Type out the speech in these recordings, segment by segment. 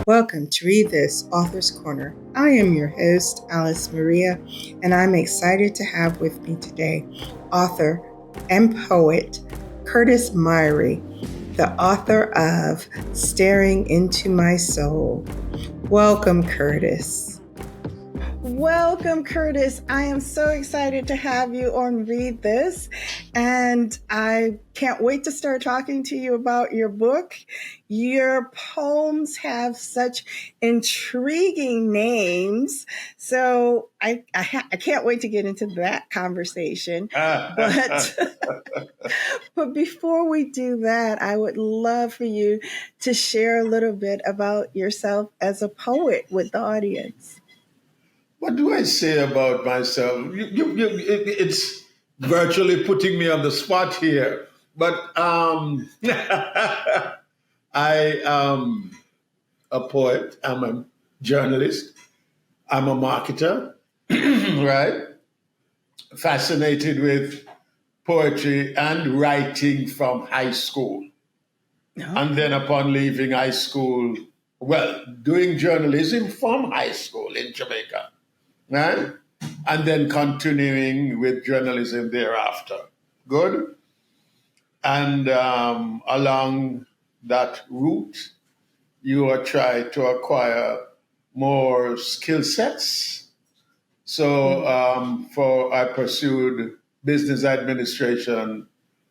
Welcome to Read This Author's Corner. I am your host, Alice Maria, and I'm excited to have with me today author and poet Curtis Myrie, the author of Staring Into My Soul. Welcome, Curtis. Welcome, Curtis. I am so excited to have you on Read This, and I can't wait to start talking to you about your book. Your poems have such intriguing names, so I can't wait to get into that conversation. But before we do that, I would love for you to share a little bit about yourself as a poet with the audience. What do I say about myself? It's virtually putting me on the spot here. But I am a poet. I'm a journalist. I'm a marketer, right? Fascinated with poetry and writing from high school. No. And then upon leaving high school, doing journalism from high school in Jamaica, right? And then continuing with journalism thereafter. Good. And along that route, you are trying to acquire more skill sets. So I pursued business administration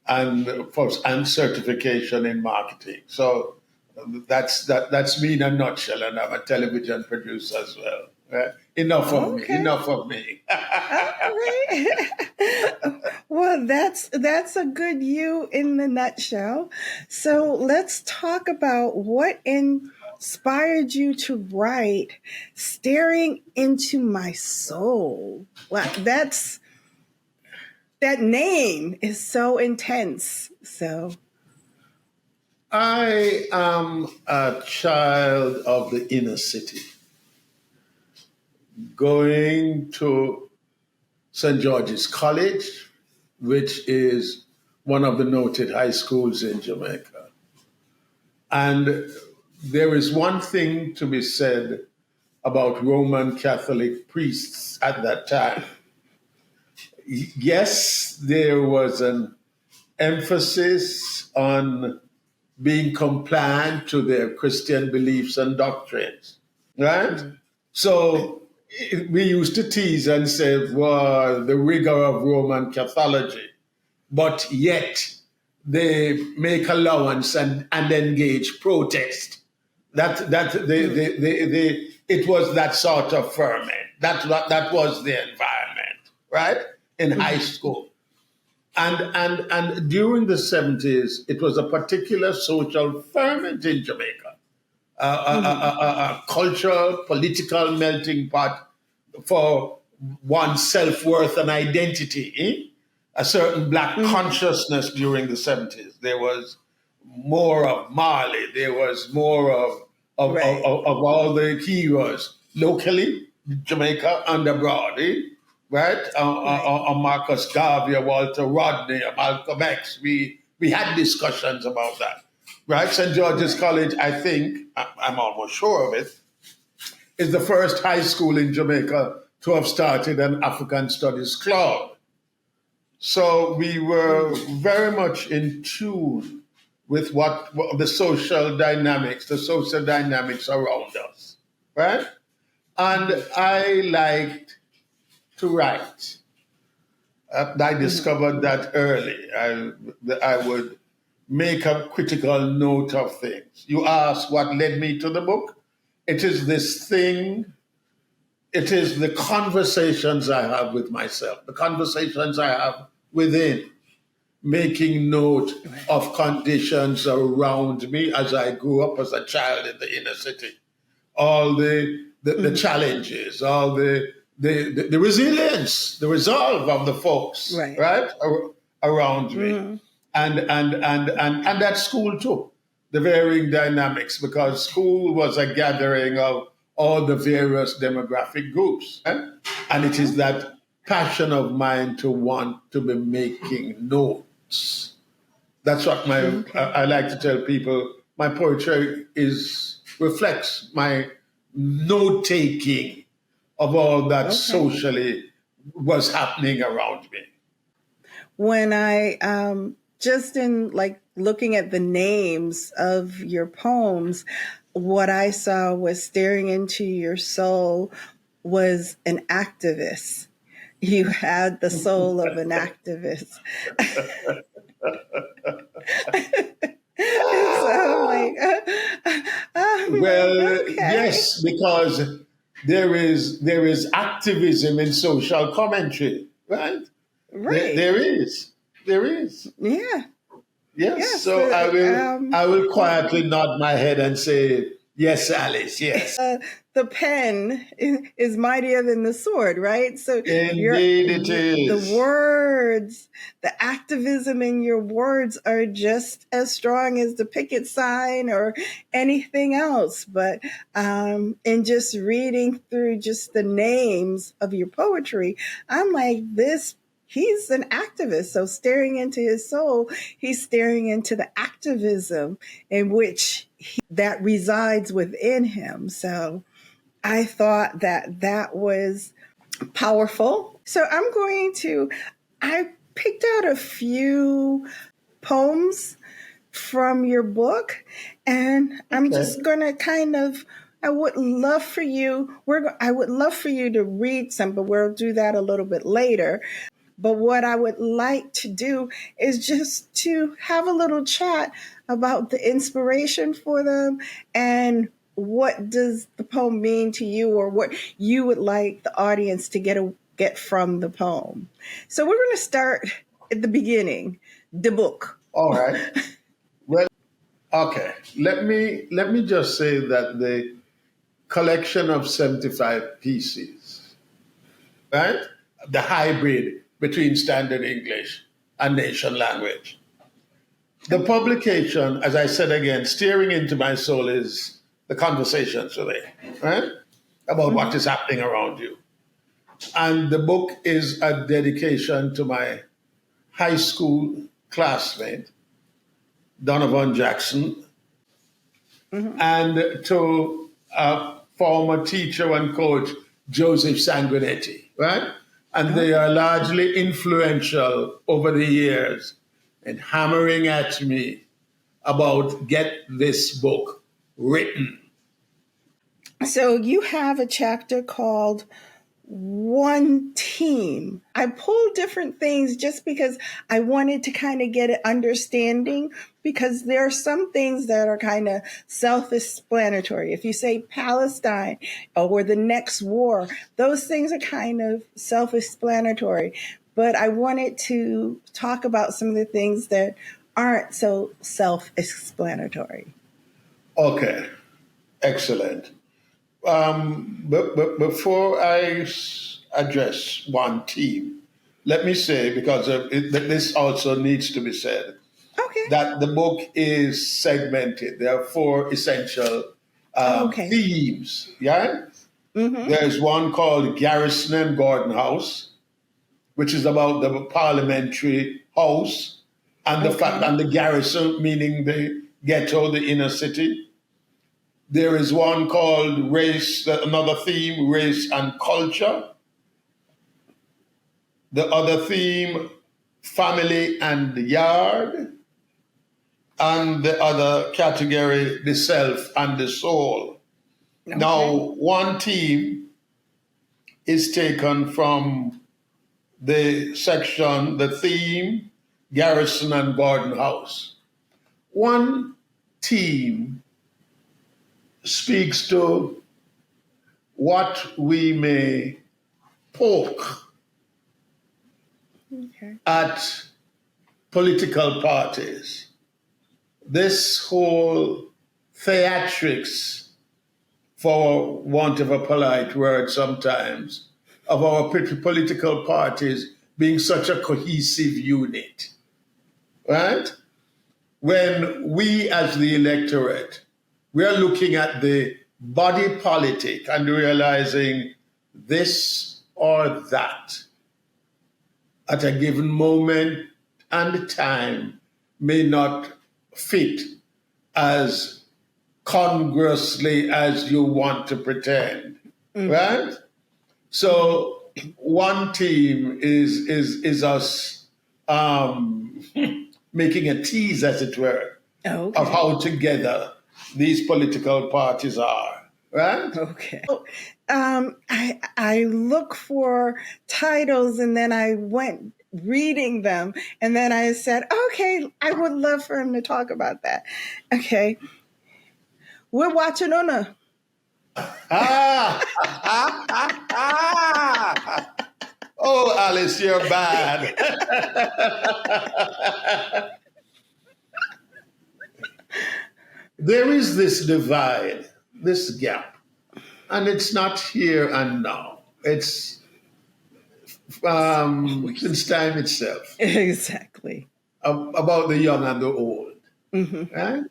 and certification in marketing. So that's me in a nutshell, and I'm a television producer as well. Right? Enough of me. Enough of me. Well, that's a good you in the nutshell. So let's talk about what inspired you to write "Staring Into My Soul." Wow, that name is so intense. So I am a child of the inner city, going to St. George's College, which is one of the noted high schools in Jamaica. And there is one thing to be said about Roman Catholic priests at that time. Yes, there was an emphasis on being compliant to their Christian beliefs and doctrines, right? Mm-hmm. So we used to tease and say, well, the rigor of Roman Catholicism, but yet they make allowance and engage protest. It was that sort of ferment. That was the environment, right? In high school. And during the 70s, it was a particular social ferment in Jamaica, a cultural, political melting pot for one's self-worth and identity. A certain black consciousness during the 70s. There was more of Marley. There was more of all the heroes locally, Jamaica and abroad. Right? Marcus Garvey, Walter Rodney, Malcolm X. We had discussions about that. Right? St. George's College, I think, I'm almost sure of it, is the first high school in Jamaica to have started an African Studies club. So we were very much in tune with what the social dynamics around us. Right? And I liked to write. I discovered that early. I would make a critical note of things. You ask what led me to the book? It is this thing, it is the conversations I have with myself, the conversations I have within, making note of conditions around me as I grew up as a child in the inner city. All the challenges, all the resilience, the resolve of the folks, right around me, and that school too, the varying dynamics, because school was a gathering of all the various demographic groups, and it is that passion of mine to want to be making notes. That's what I like to tell people. My poetry is reflects my note taking of all that Okay. socially was happening around me. When I just in like looking at the names of your poems, what I saw was staring into your soul was an activist. You had the soul of an activist. And so I'm like, Well, okay, yes, because there is activism in social commentary, right? right, There is. yeah, Yes. yes. So I will quietly nod my head and say, yes, Alice, yes. The pen is mightier than the sword, right? So Indeed it the is. words, the activism in your words are just as strong as the picket sign or anything else. But in just reading through just the names of your poetry, I'm like, this. He's an activist. So staring into his soul, he's staring into the activism in which that resides within him. So I thought that that was powerful. So I picked out a few poems from your book, and I'm Okay. just going to I would love for you to read some, but we'll do that a little bit later. But what I would like to do is just to have a little chat about the inspiration for them and what does the poem mean to you or what you would like the audience to get from the poem. So we're going to start at the beginning, the book. All right. Well, okay. Let me just say that the collection of 75 pieces, right? The hybrid between standard English and nation language. The Okay. publication, as I said again, steering into my soul is the conversation today, right? About what Mm-hmm. is happening around you. And the book is a dedication to my high school classmate, Donovan Jackson, Mm-hmm. and to a former teacher and coach, Joseph Sanguinetti, right? And they Okay. are largely influential over the years in hammering at me about get this book written. So you have a chapter called One Team. I pulled different things just because I wanted to kind of get an understanding because there are some things that are kind of self-explanatory. If you say Palestine or the next war, those things are kind of self-explanatory. But I wanted to talk about some of the things that aren't so self-explanatory. Okay, excellent. But before address one team, let me say, because this also needs to be said, Okay. that the book is segmented. There are four essential Oh, okay. themes. Yeah, Mm-hmm. there's one called Garrison and Gordon House, which is about the parliamentary house and the fact Okay. and the garrison, meaning the ghetto, the inner city. There is one called race, another theme, race and culture. The other theme, family and the yard. And the other category, the self and the soul. Now, Okay. one theme is taken from the section, the theme, Garrison and Gordon House. One theme speaks to what we may poke Okay. at political parties. This whole theatrics, for want of a polite word sometimes, of our political parties being such a cohesive unit, right? When we as the electorate, we are looking at the body politic and realizing this or that at a given moment and time may not fit as congruously as you want to pretend, right? So one team is us making a tease, as it were, of Okay. how together these political parties are, right? Okay. I look for titles and then I went reading them and then I said, okay, I would love for him to talk about that. Okay. We're watching on a Ah, oh, Alice, you're bad. There is this divide, this gap, and it's not here and now. It's since time itself, exactly. about the young and the old, Hmm. right?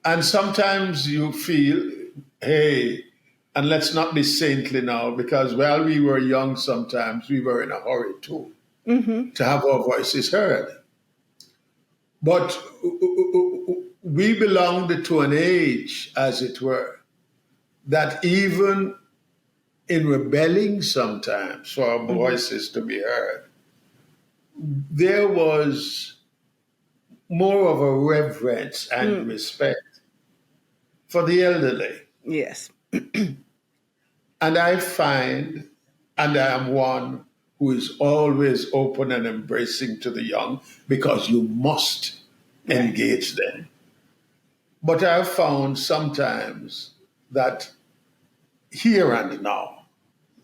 And sometimes you feel, hey, and let's not be saintly now, because while we were young, sometimes we were in a hurry too Hmm. to have our voices heard. But we belonged to an age, as it were, that even in rebelling sometimes for our voices to be heard, there was more of a reverence and respect for the elderly. Yes. And I find, and I am one who is always open and embracing to the young because you must Right. engage them. But I've found sometimes that here and now,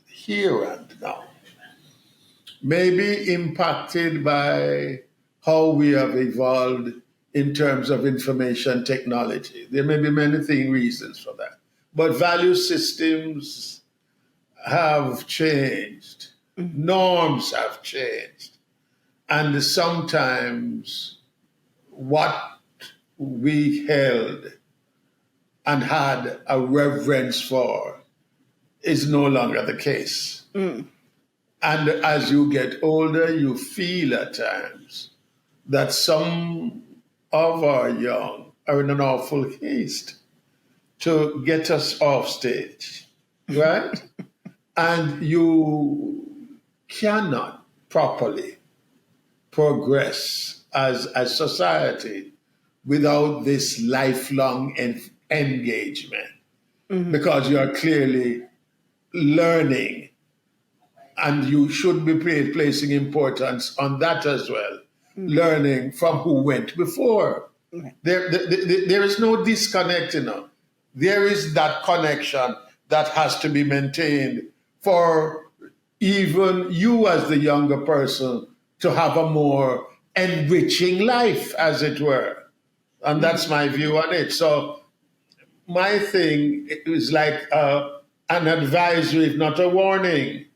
here and now, maybe impacted by how we have evolved in terms of information technology. There may be many reasons for that. But value systems have changed, norms have changed, and sometimes what we held and had a reverence for is no longer the case. And as you get older, you feel at times that some of our young are in an awful haste to get us off stage, right? And you cannot properly progress as a society without this lifelong engagement because you are clearly learning and you should be placing importance on that as well, learning from who went before. Right. There is no disconnect, There is that connection that has to be maintained for even you as the younger person to have a more enriching life, as it were. And that's my view on it. So my thing is like an advisory, if not a warning.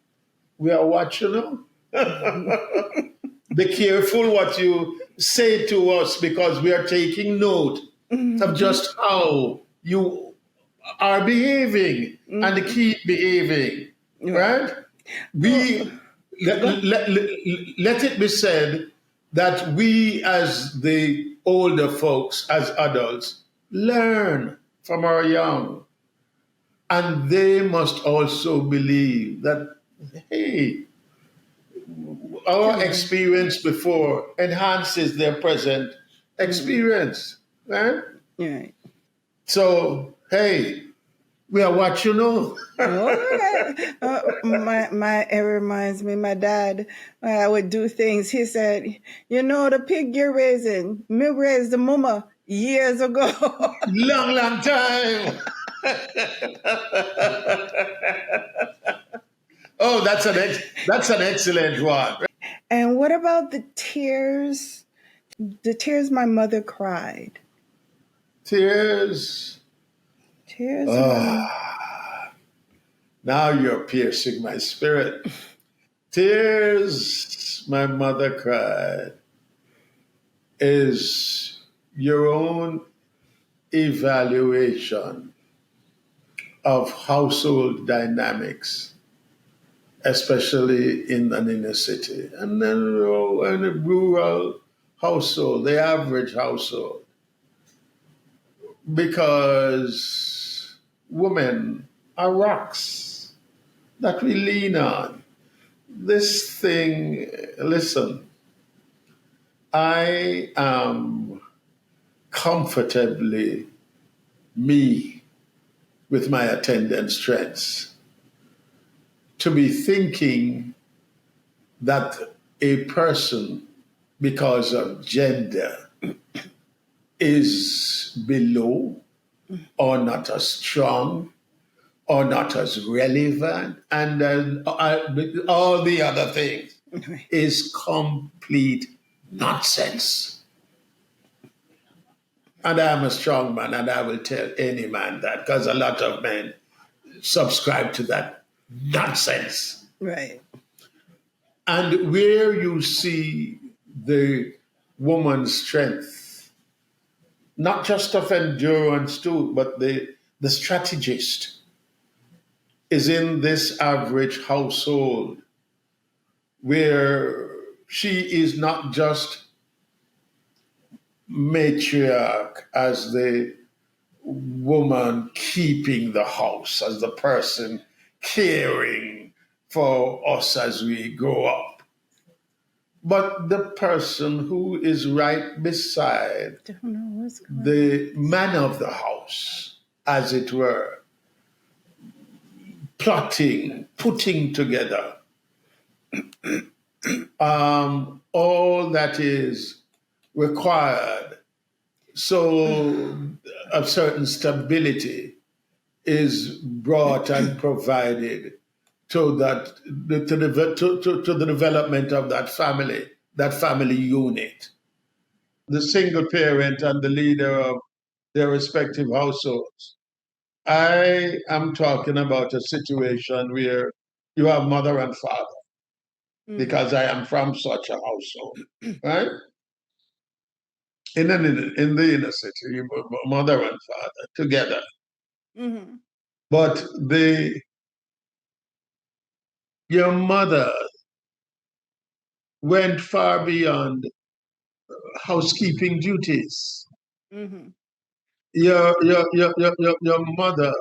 We are watching them. Be careful what you say to us because we are taking note of just how you are behaving and keep behaving, right? We let it be said that we, as the older folks, as adults, learn from our young, and they must also believe that, hey, our experience before enhances their present experience, right? Right. So, hey, we are what you know. It reminds me, my dad, I would do things. He said, the pig you're raising, me raised the mama years ago. Long, long time. Oh, that's an excellent one. And what about the tears? The tears my mother cried. Tears. Tears. Now you're piercing my spirit. Tears my mother cried is your own evaluation of household dynamics, especially in an inner city. And then in a rural household, the average household. because women are rocks that we lean on. This thing, listen, I am comfortably me with my attendant strengths to be thinking that a person, because of gender, is below or not as strong or not as relevant, and all the other things is complete nonsense. And I'm a strong man, and I will tell any man that because a lot of men subscribe to that nonsense. Right. And where you see the woman's strength, not just of endurance too, but the strategist is in this average household where she is not just matriarch as the woman keeping the house, as the person caring for us as we grow up, but the person who is right beside the man of the house, as it were, plotting, putting together all that is required so a certain stability is brought and provided to the development of that family unit. The single parent and the leader of their respective households. I am talking about a situation where you have mother and father, because I am from such a household, right? In the inner city, mother and father together. But your mother went far beyond housekeeping duties. Your mother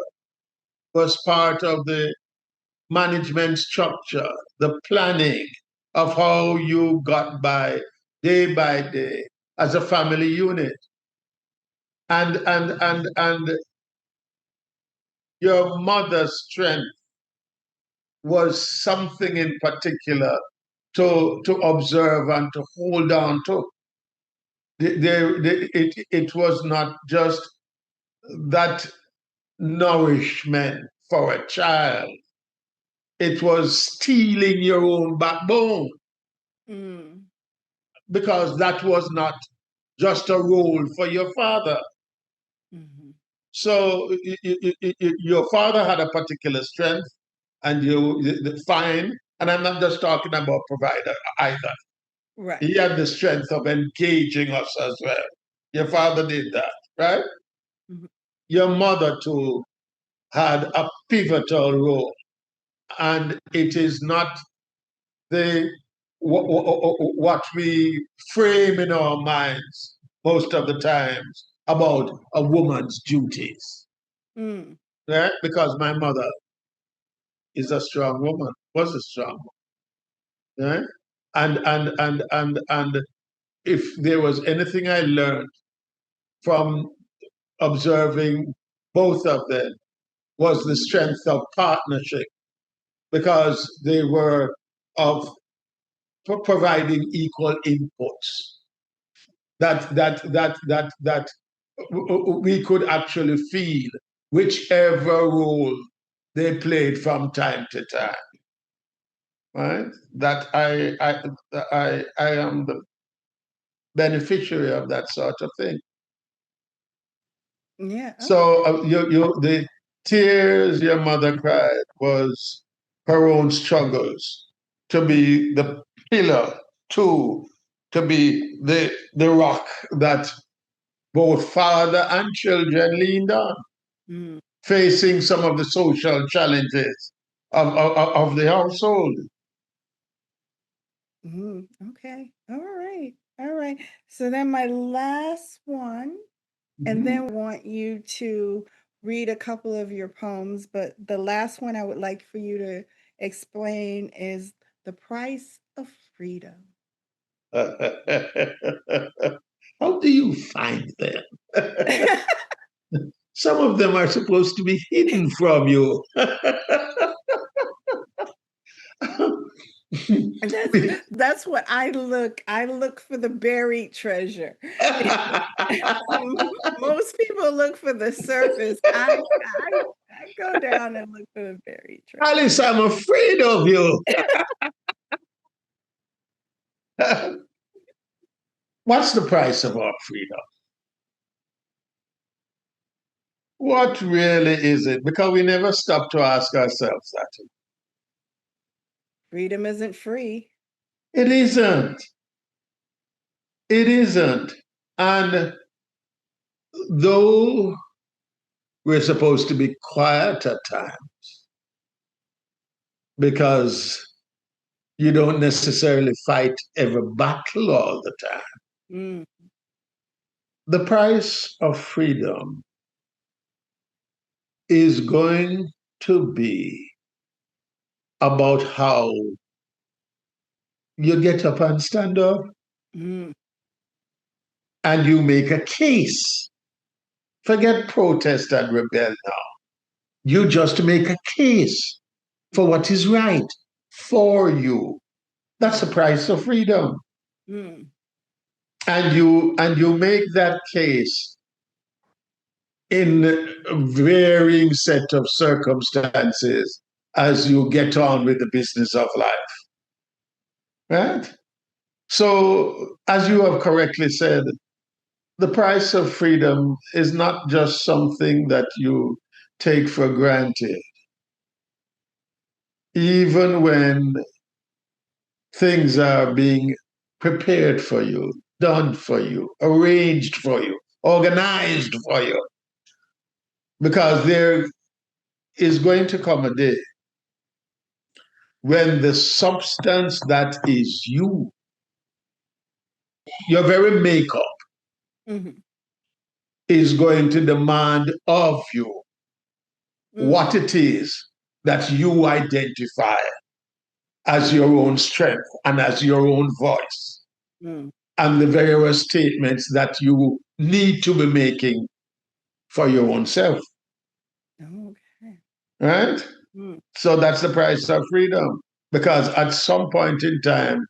was part of the management structure, the planning of how you got by day as a family unit. And your mother's strength was something in particular to observe and to hold on to. It was not just that nourishment for a child, it was stealing your own backbone, because that was not just a role for your father. So your father had a particular strength, and fine. And I'm not just talking about provider either. Right. He had the strength of engaging us as well. Your father did that, right? Your mother too had a pivotal role, and it is not the what we frame in our minds most of the times about a woman's duties, right? Because my mother is a strong woman, was a strong woman, right? And if there was anything I learned from observing both of them, was the strength of partnership, because they were of providing equal inputs that we could actually feel whichever role they played from time to time. Right? That I am the beneficiary of that sort of thing. Yeah. So the tears your mother cried was her own struggles to be the pillar, to be the rock that both father and children leaned on, facing some of the social challenges of the household. Okay. All right. So then my last one And then I want you to read a couple of your poems, but the last one I would like for you to explain is The Price of Freedom. How do you find them? Some of them are supposed to be hidden from you. That's what I look. I look for the buried treasure. Most people look for the surface. I go down and look for the buried treasure. Alice, I'm afraid of you. What's the price of our freedom? What really is it? Because we never stop to ask ourselves that. Freedom isn't free. It isn't. It isn't. And though we're supposed to be quiet at times, because you don't necessarily fight every battle all the time. Mm. The price of freedom is going to be about how you get up and stand up Mm. and you make a case. Forget protest and rebel now. You just make a case for what is right for you. That's the price of freedom. Mm. And you make that case in a varying set of circumstances as you get on with the business of life. Right? So, as you have correctly said, the price of freedom is not just something that you take for granted. Even when things are being prepared for you, done for you, arranged for you, organized for you, because there is going to come a day when the substance that is you, your very makeup, Mm-hmm. is going to demand of you what it is that you identify as your own strength and as your own voice, and the various statements that you need to be making for your own self. Okay. Right? So that's the price of freedom. Because at some point in time,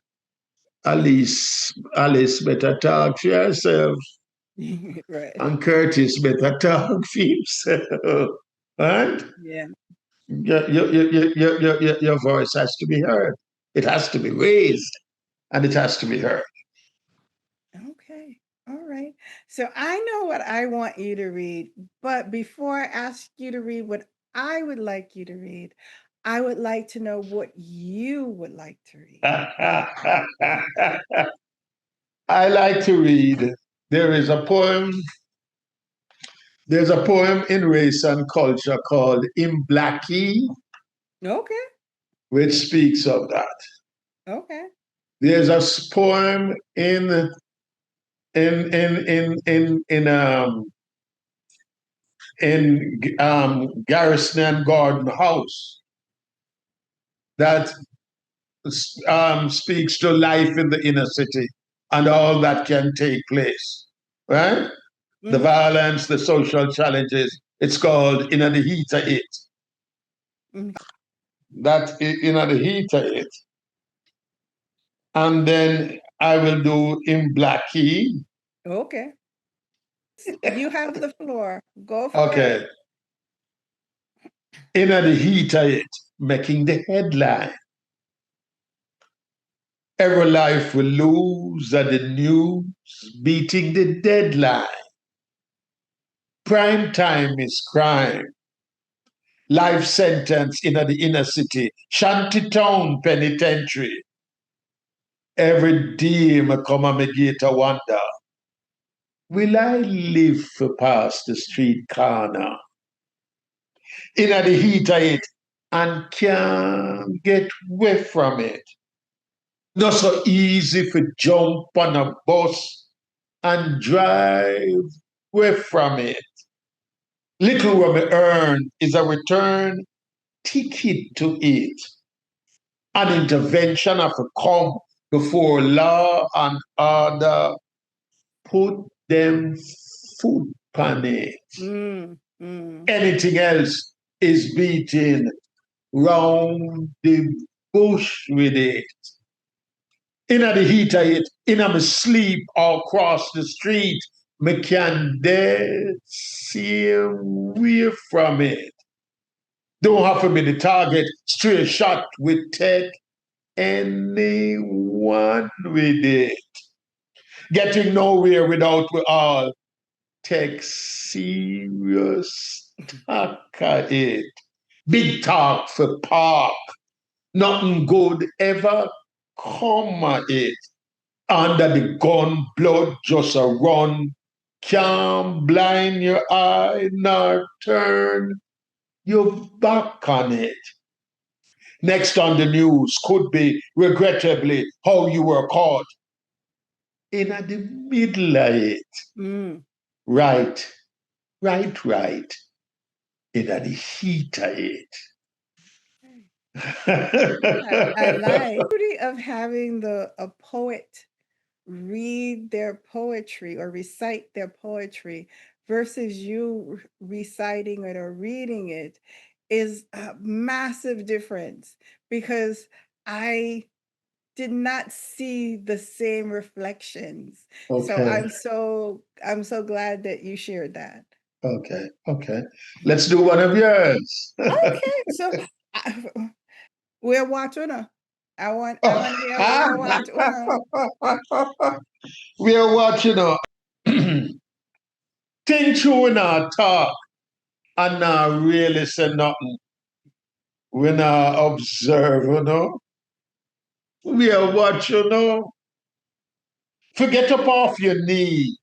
Alice better talk for herself. Right. And Curtis better talk for himself. Right? Yeah. Your voice has to be heard. It has to be raised and it has to be heard. Okay. All right. So I know what I want you to read, but before I ask you to read what I would like you to read, I would like to know what you would like to read. I like to read. There's a poem in Race and Culture called In Blackie, Okay. which speaks of that. Okay. There's a poem in Garrison and Gordon House that speaks to life in the inner city and all that can take place, right? The violence, the social challenges. It's called In the Heat of It. That In the Heat of It. And then I will do In Blackie. Okay. You have the floor. Go for Okay. it. In the heat of it, making the headline. Every life will lose at the news, beating the deadline. Prime time is crime. Life sentence in the inner city, shantytown penitentiary. Every day I come and me gate a wonder. Will I live for past the street corner? In the heat of it and can't get away from it. Not so easy for jump on a bus and drive away from it. Little what me earn is a return ticket to it. An intervention of a come before law and order put them foot on it. Anything else is beating round the bush with it. In the heat of it, in my sleep all across the street, me can dead see away from it. Don't have to be the target, straight shot with take anyone with it. Getting nowhere without we all take serious talk at it. Big talk for park. Nothing good ever come at it. Under the gun, blood just a run. Can't blind your eye nor turn your back on it. Next on the news could be, regrettably, how you were caught in the middle of it. Right, right. In the heat of it. I like the beauty of having a poet read their poetry or recite their poetry versus you reciting it or reading it is a massive difference, because I did not see the same reflections. So I'm so glad that you shared that. Okay. Let's do one of yours. Okay, so we're watching her. I want to hear we're watching her. We are watching her. Think through in our talk and not really say nothing. We not observe, We are watching her. Forget up off your knee.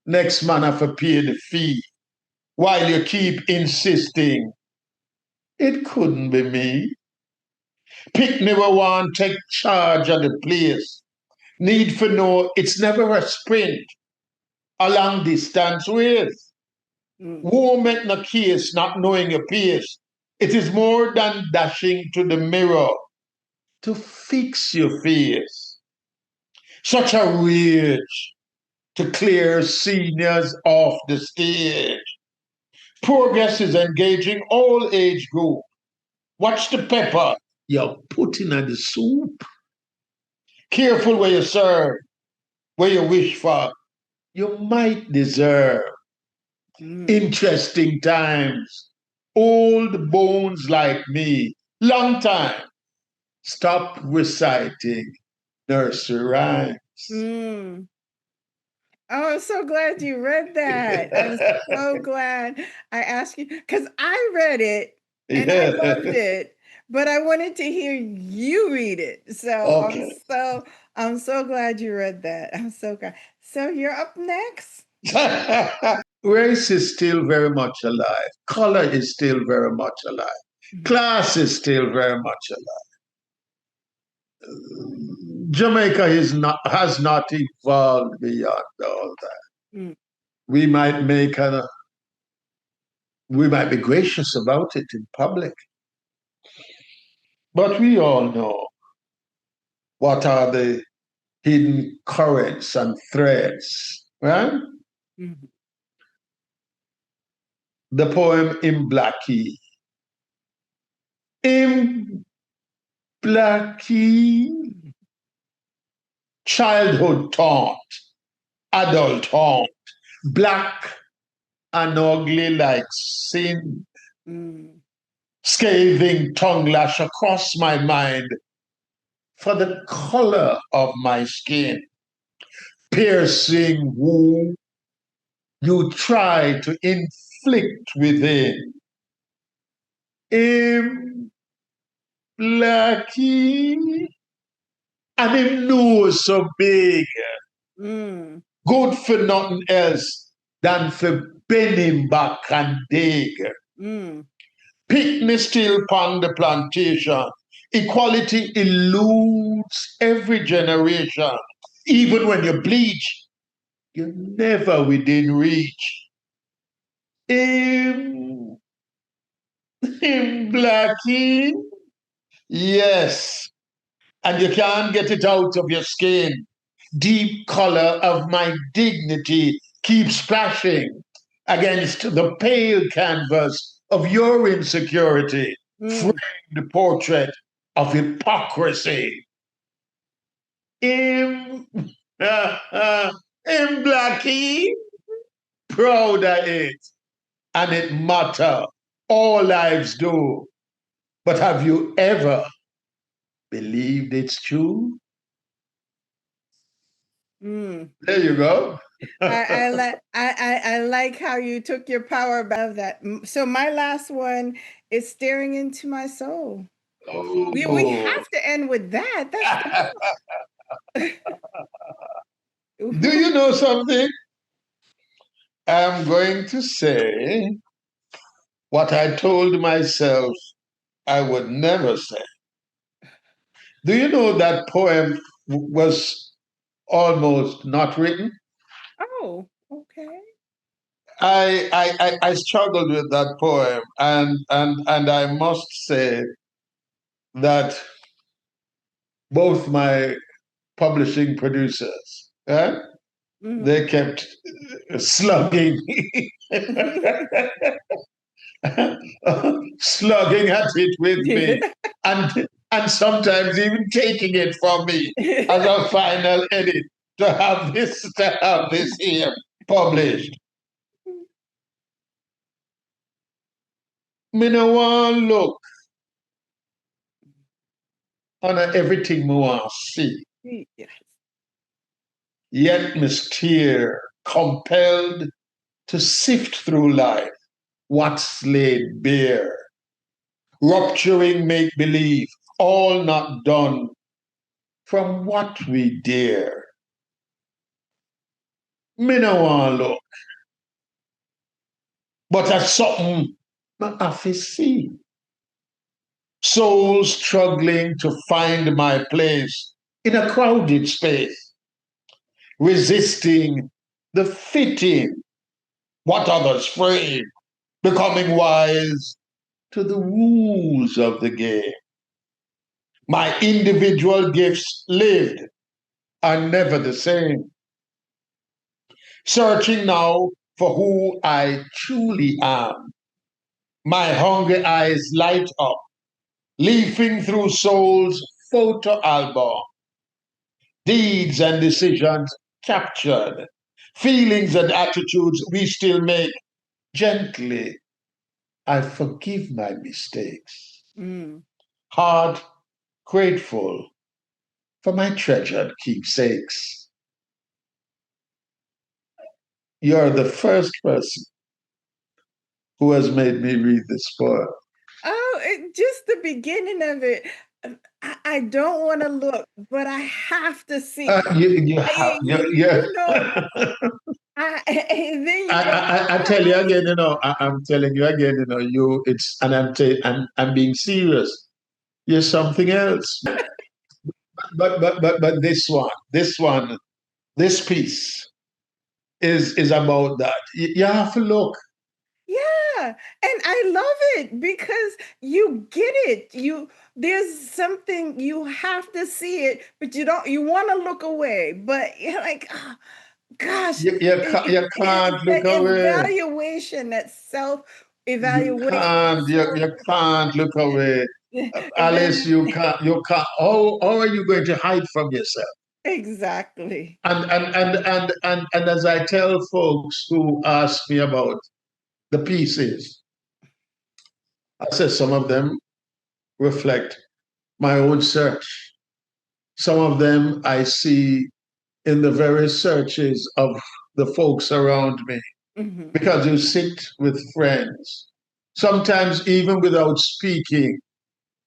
Next man have to pay the fee. While you keep insisting, it couldn't be me. Pick never one, take charge of the place. Need for know it's never a sprint, a long distance race. Won't make no case not knowing your pace. It is more than dashing to the mirror to fix your face. Such a rage to clear seniors off the stage. Progress is engaging all age group. Watch the pepper you're putting in the soup. Careful where you serve, where you wish for, you might deserve. Interesting times. Old bones like me, long time. Stop reciting nursery rhymes. Oh, I'm so glad you read that. I'm so glad I asked you, because I read it and I loved it, but I wanted to hear you read it. So I'm so glad you read that. I'm so glad. So you're up next. Race is still very much alive. Color is still very much alive. Class is still very much alive. Jamaica has not evolved beyond all that. We might be gracious about it in public, but we all know what are the hidden currents and threads, right? The poem In Blackie. In Blackie, childhood taunt, adult haunt, black and ugly like sin. Scathing tongue lash across my mind for the color of my skin. Piercing wound you try to inflict within. Him Blackie, and him nose so big. Good for nothing else than for bending back and dig. Picnic still upon the plantation. Equality eludes every generation. Even when you bleach, you never within reach. Him, him Blackie. Yes. And you can't get it out of your skin. Deep color of my dignity keeps splashing against the pale canvas of your insecurity, framed portrait of hypocrisy. Him, him Blackie, proud of it, and it matter. All lives do. But have you ever believed it's true? There you go. I like how you took your power back of that. So my last one is staring into my soul. We have to end with that. That's Do you know something? I'm going to say what I told myself I would never say. Do you know that poem was almost not written? Oh, okay. I struggled with that poem, and I must say that both my publishing producers, they kept slugging slugging at it with me, and sometimes even taking it from me as a final edit to have this here published. Me no want look on everything me want see. Yes. Yet me steer, compelled to sift through life what's laid bare, rupturing make believe, all not done from what we dare. Me no want look, but at something I have to see. Soul struggling to find my place in a crowded space, resisting the fitting, what others frame, becoming wise to the rules of the game. My individual gifts lived are never the same. Searching now for who I truly am. My hungry eyes light up, leafing through soul's photo album. Deeds and decisions captured, feelings and attitudes we still make. Gently, I forgive my mistakes. Heart grateful for my treasured keepsakes. You're the first person who has made me read this poem. Oh, just the beginning of it. I don't want to look, but I have to see. You have, you know, I tell you again, I'm telling you again, I'm being serious. You're something else. But this piece is about that. You have to look. Yeah, and I love it because you get it. There's something you have to see it, but you want to look away, but you're like, oh, gosh, you can't look away. Evaluation, that self-evaluation. You can't look away. Alice, you can't. How are you going to hide from yourself? Exactly. And as I tell folks who ask me about the pieces, I say some of them reflect my own search. Some of them I see in the very searches of the folks around me. Because you sit with friends. Sometimes, even without speaking,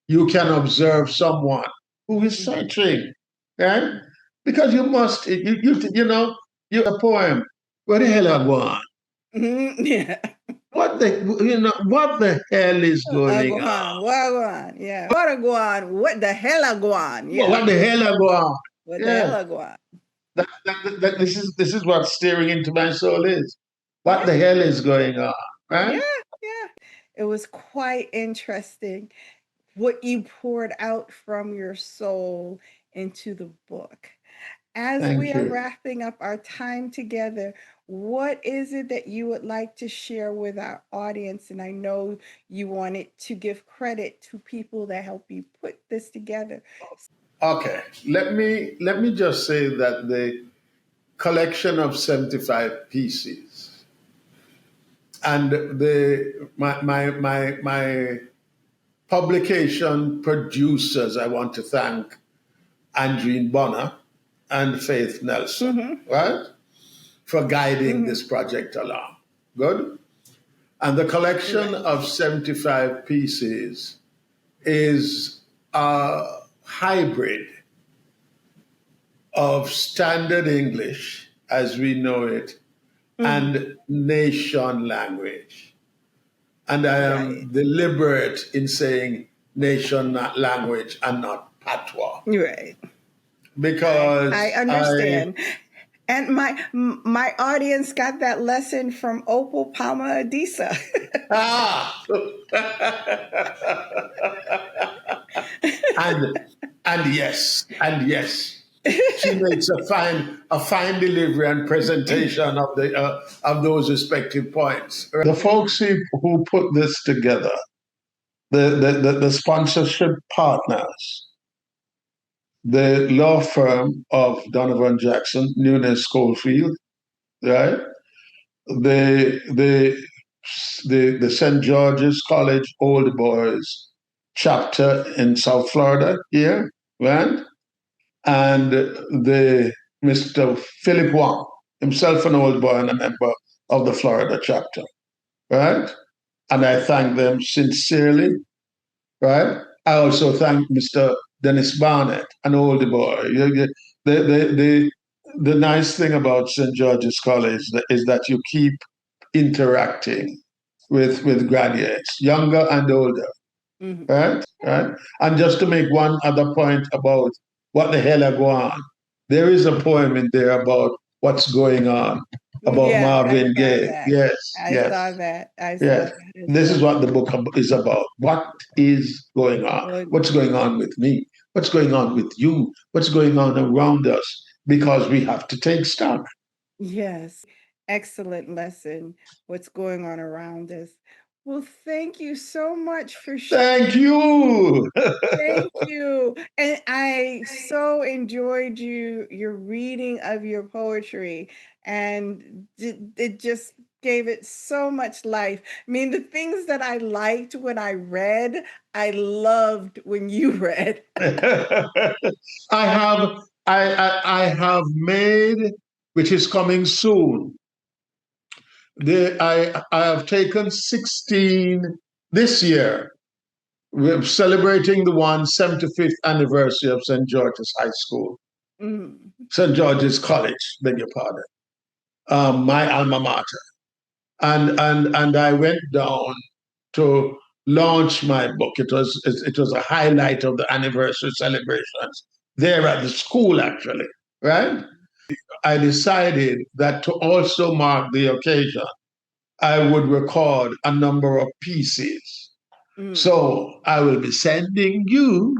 you can observe someone who is searching, right? Because you must, you're a poem. Where the hell are Gwaan? Yeah. What the hell is going on? Gwaan, yeah. What a Gwaan? What the hell a Gwaan? Yeah. What the hell are Gwaan? What the hell a Gwaan? This is what staring into my soul is. What Yeah, the hell is going on, yeah, right? yeah. It was quite interesting what you poured out from your soul into the book. As we Thank are you. wrapping up our time together, what is it that you would like to share with our audience? And I know you wanted to give credit to people that help you put this together. Okay, let me just say that the collection of 75 pieces and my publication producers, I want to thank Andreen Bonner and Faith Nelson, right, for guiding this project along. Good. And the collection Right. of 75 pieces is a hybrid of standard English as we know it and nation language. And I Right. am deliberate in saying nation language and not patois Right. I because understand. And my audience got that lesson from Opal Palma Adisa. ah and yes, she makes a fine delivery and presentation of those respective points. The folks who put this together, the sponsorship partners, the law firm of Donovan Jackson, Nunes Schofield, right? The the the St. George's College Old Boys chapter in South Florida here, right? And the Mr. Philip Wong, himself an old boy and a member of the Florida chapter, right? And I thank them sincerely, right? I also thank Mr. Dennis Barnett, an old boy. The nice thing about St. George's College is that you keep interacting with graduates, younger and older, right? Right. And just to make one other point about what the hell are Gwaan, there is a poem in there about what's going on, about Yeah, I Marvin saw Gaye. that. Yes, I yes, saw that. I saw yes. that as This is well. what the book is about. What is going on? What's going on with me? What's going on with you? What's going on around us? Because we have to take stock. Yes, excellent lesson. What's going on around us? Well, thank you so much for Thank you. Thank you. And I so enjoyed your reading of your poetry and it just gave it so much life. I mean, the things that I liked when I read, I loved when you read. I have I have made, which is coming soon. I have taken 16 this year. We're celebrating the 175th anniversary of St. George's High School, St. George's College, beg your pardon, my alma mater. And I went down to launch my book. It was a highlight of the anniversary celebrations there at the school, actually, right? I decided that to also mark the occasion, I would record a number of pieces. So I will be sending you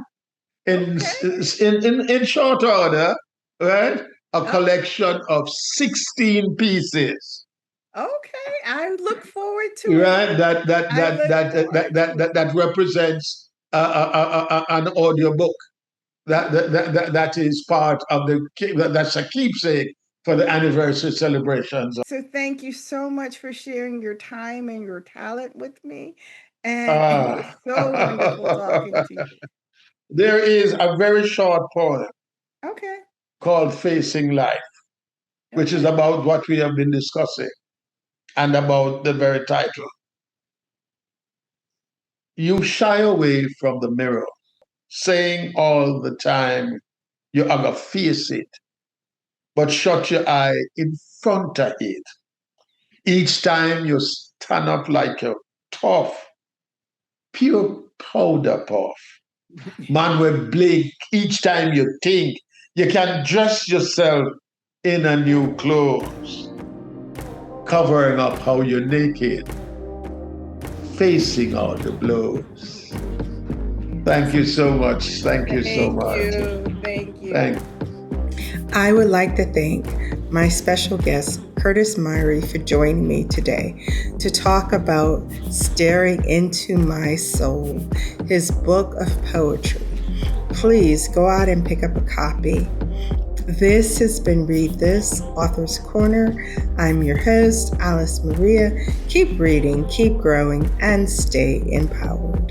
in short order, right? A collection of 16 pieces. Okay, I look forward to it. Right, that represents an audio book that is part of that's a keepsake for the anniversary celebrations. So thank you so much for sharing your time and your talent with me. And it was Ah. so wonderful talking to you. There is a very short poem Okay. called Facing Life, which is about what we have been discussing and about the very title. You shy away from the mirror, saying all the time you are gonna face it, but shut your eye in front of it. Each time you stand up like a tough, pure powder puff. Man will blink each time you think you can dress yourself in a new clothes, covering up how you're naked, facing all the blows. Thank you so much. Thank you so Thank much. you. Thank you. Thank I would like to thank my special guest, Curtis Myrie, for joining me today to talk about Staring Into My Soul, his book of poetry. Please go out and pick up a copy. This has been Read This, Author's Corner. I'm your host, Alice Maria. Keep reading, keep growing, and stay empowered.